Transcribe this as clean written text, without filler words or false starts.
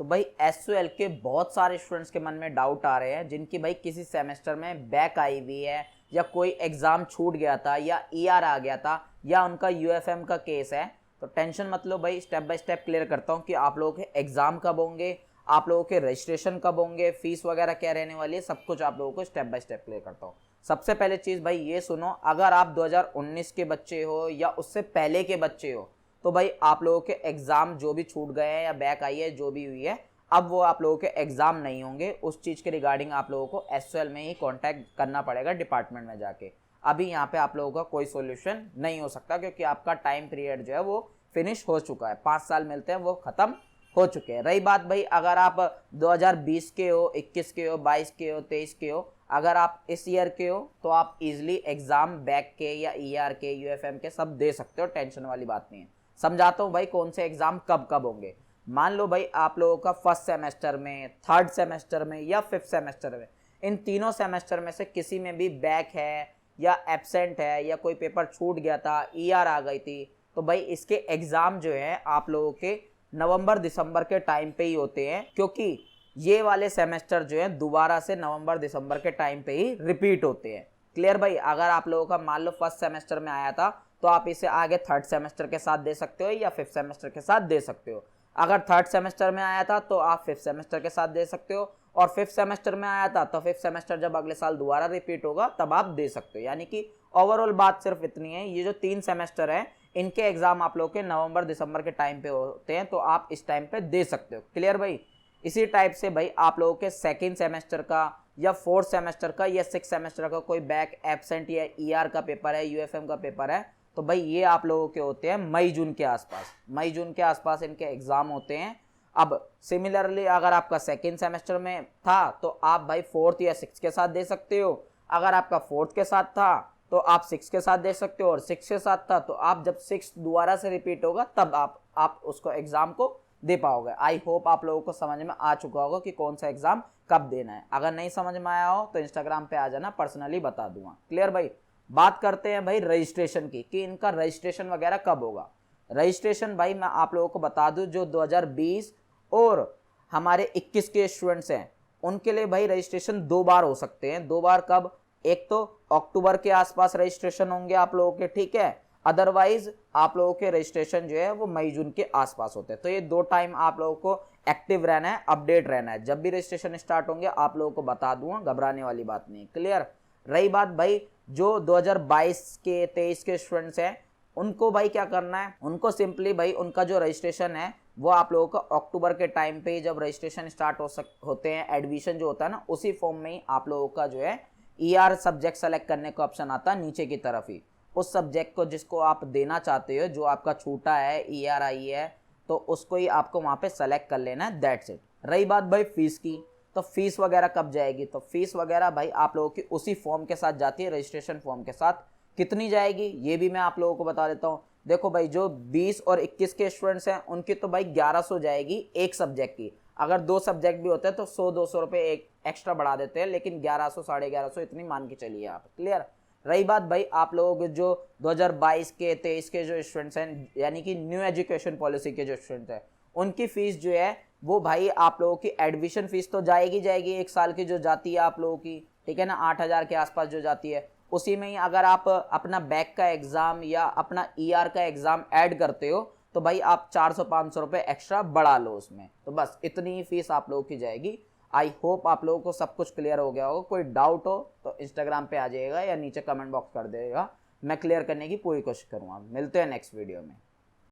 तो भाई एसओएल के बहुत सारे स्टूडेंट्स के मन में डाउट आ रहे हैं जिनकी भाई किसी सेमेस्टर में बैक आई हुई है या कोई एग्जाम छूट गया था या ईआर आ गया था या उनका यूएफएम का केस है। तो टेंशन मत लो भाई, स्टेप बाय स्टेप क्लियर करता हूँ कि आप लोगों के एग्जाम कब होंगे, आप लोगों के रजिस्ट्रेशन कब होंगे, फीस वगैरह क्या रहने वाली है, सब कुछ आप लोगों को स्टेप बाय स्टेप क्लियर करता हूँ। सबसे पहले चीज़ भाई ये सुनो, अगर आप 2019 के बच्चे हो या उससे पहले के बच्चे हो तो भाई आप लोगों के एग्जाम जो भी छूट गए हैं या बैक आई है जो भी हुई है, अब वो आप लोगों के एग्जाम नहीं होंगे। उस चीज़ के रिगार्डिंग आप लोगों को एसओएल में ही कांटेक्ट करना पड़ेगा डिपार्टमेंट में जाके। अभी यहाँ पे आप लोगों का कोई सॉल्यूशन नहीं हो सकता क्योंकि आपका टाइम पीरियड जो है वो फिनिश हो चुका है, 5 साल मिलते हैं वो खत्म हो चुके हैं। रही बात भाई अगर आप 2020 के हो, 21 के हो, 22 के हो, 23 के हो, अगर आप इस ईयर के हो तो आप इजीली एग्जाम बैक के या ईआर के यूएफएम के सब दे सकते हो, टेंशन वाली बात नहीं है। समझाता हूँ भाई कौन से एग्जाम कब कब होंगे। मान लो भाई आप लोगों का फर्स्ट सेमेस्टर में, थर्ड सेमेस्टर में या फिफ्थ सेमेस्टर में, इन तीनों सेमेस्टर में से किसी में भी बैक है या एब्सेंट है या कोई पेपर छूट गया था, ईआर आ गई थी, तो भाई इसके एग्जाम जो है आप लोगों के नवंबर दिसंबर के टाइम पे ही होते हैं क्योंकि ये वाले सेमेस्टर जो है दोबारा से नवंबर दिसंबर के टाइम पे ही रिपीट होते हैं। क्लियर भाई? अगर आप लोगों का मान लो फर्स्ट सेमेस्टर में आया था तो आप इसे आगे थर्ड सेमेस्टर के साथ दे सकते हो या फिफ्थ सेमेस्टर के साथ दे सकते हो। अगर थर्ड सेमेस्टर में आया था तो आप फिफ्थ सेमेस्टर के साथ दे सकते हो, और फिफ्थ सेमेस्टर में आया था तो फिफ्थ सेमेस्टर जब अगले साल दोबारा रिपीट होगा तब आप दे सकते हो। यानी कि ओवरऑल बात सिर्फ इतनी है, ये जो 3 सेमेस्टर है इनके एग्जाम आप लोग के नवंबर दिसंबर के टाइम पे होते हैं तो आप इस टाइम पे दे सकते हो। क्लियर भाई? इसी टाइप से भाई आप लोगों के सेकेंड सेमेस्टर का या फोर्थ सेमेस्टर का या सिक्स सेमेस्टर का कोई बैक, एब्सेंट या ईआर का पेपर है, यूएफएम का पेपर है, तो भाई ये आप लोगों के होते हैं मई जून के आसपास। मई जून के आसपास इनके एग्जाम होते हैं। अब सिमिलरली अगर आपका सेकेंड सेमेस्टर में था तो आप भाई फोर्थ या सिक्स के साथ दे सकते हो, अगर आपका फोर्थ के साथ था तो आप सिक्स के साथ दे सकते हो, और सिक्स के साथ था तो आप जब सिक्स दोबारा से रिपीट होगा तब आप उसको एग्जाम को दे पाओगे। आई होप आप लोगों को समझ में आ चुका होगा कि कौन सा एग्जाम कब देना है। अगर नहीं समझ में आया हो तो इंस्टाग्राम पे आ जाना, पर्सनली बता दूंगा। क्लियर भाई? बात करते हैं भाई रजिस्ट्रेशन की कि इनका रजिस्ट्रेशन वगैरह कब होगा। रजिस्ट्रेशन भाई मैं आप लोगों को बता दूं, जो 2020 और हमारे 21 के स्टूडेंट्स हैं उनके लिए भाई रजिस्ट्रेशन 2 बार हो सकते हैं। 2 बार कब? एक तो अक्टूबर के आसपास रजिस्ट्रेशन होंगे आप लोगों के, ठीक है, अदरवाइज आप लोगों के रजिस्ट्रेशन जो है वो मई जून के आसपास होते हैं। तो ये 2 टाइम आप लोगों को एक्टिव रहना है, अपडेट रहना है। जब भी रजिस्ट्रेशन स्टार्ट होंगे आप लोगों को बता दूंगा, घबराने वाली बात नहीं। क्लियर? रही बात भाई जो 2022 के 23 के स्टूडेंट्स हैं उनको भाई क्या करना है, उनको सिंपली भाई उनका जो रजिस्ट्रेशन है वो आप लोगों का अक्टूबर के टाइम पे जब रजिस्ट्रेशन स्टार्ट होते हैं, एडमिशन जो होता है ना, उसी फॉर्म में ही आप लोगों का जो है ईआर सब्जेक्ट सेलेक्ट करने का ऑप्शन आता है नीचे की तरफ ही। उस सब्जेक्ट को जिसको आप देना चाहते हो, जो आपका छूटा है, ईआर आई है, तो उसको ही आपको वहाँ पे सेलेक्ट कर लेना है, दैट्स इट। रही बात भाई फीस की, तो फीस वगैरह कब जाएगी, तो फीस वगैरह भाई आप लोगों की उसी फॉर्म के साथ जाती है, रजिस्ट्रेशन फॉर्म के साथ। कितनी जाएगी ये भी मैं आप लोगों को बता देता हूँ। देखो भाई जो 20 और 21 के स्टूडेंट्स हैं उनकी तो भाई 1100 जाएगी एक सब्जेक्ट की। अगर 2 सब्जेक्ट भी होते हैं तो 100-200 रुपये एक एक्स्ट्रा बढ़ा देते हैं, लेकिन 1100 1150 इतनी मान के चलिए आप। क्लियर? रही बात भाई आप लोगों के जो 2022 के 23 के जो स्टूडेंट्स हैं, यानी कि न्यू एजुकेशन पॉलिसी के जो स्टूडेंट्स हैं, उनकी फीस जो है वो भाई आप लोगों की एडमिशन फीस तो जाएगी एक साल की जो जाती है आप लोगों की, ठीक है ना, 8000 के आसपास जो जाती है, उसी में ही अगर आप अपना बैक का एग्जाम या अपना ईआर का एग्जाम ऐड करते हो तो भाई आप 400-500 रुपये एक्स्ट्रा बढ़ा लो उसमें। तो बस इतनी ही फीस आप लोगों की जाएगी। आई होप आप लोगों को सब कुछ क्लियर हो गया होगा। कोई डाउट हो तो इंस्टाग्राम पे आ जाइएगा या नीचे कमेंट बॉक्स कर देगा, मैं क्लियर करने की पूरी कोशिश करूँगा। मिलते हैं नेक्स्ट वीडियो में।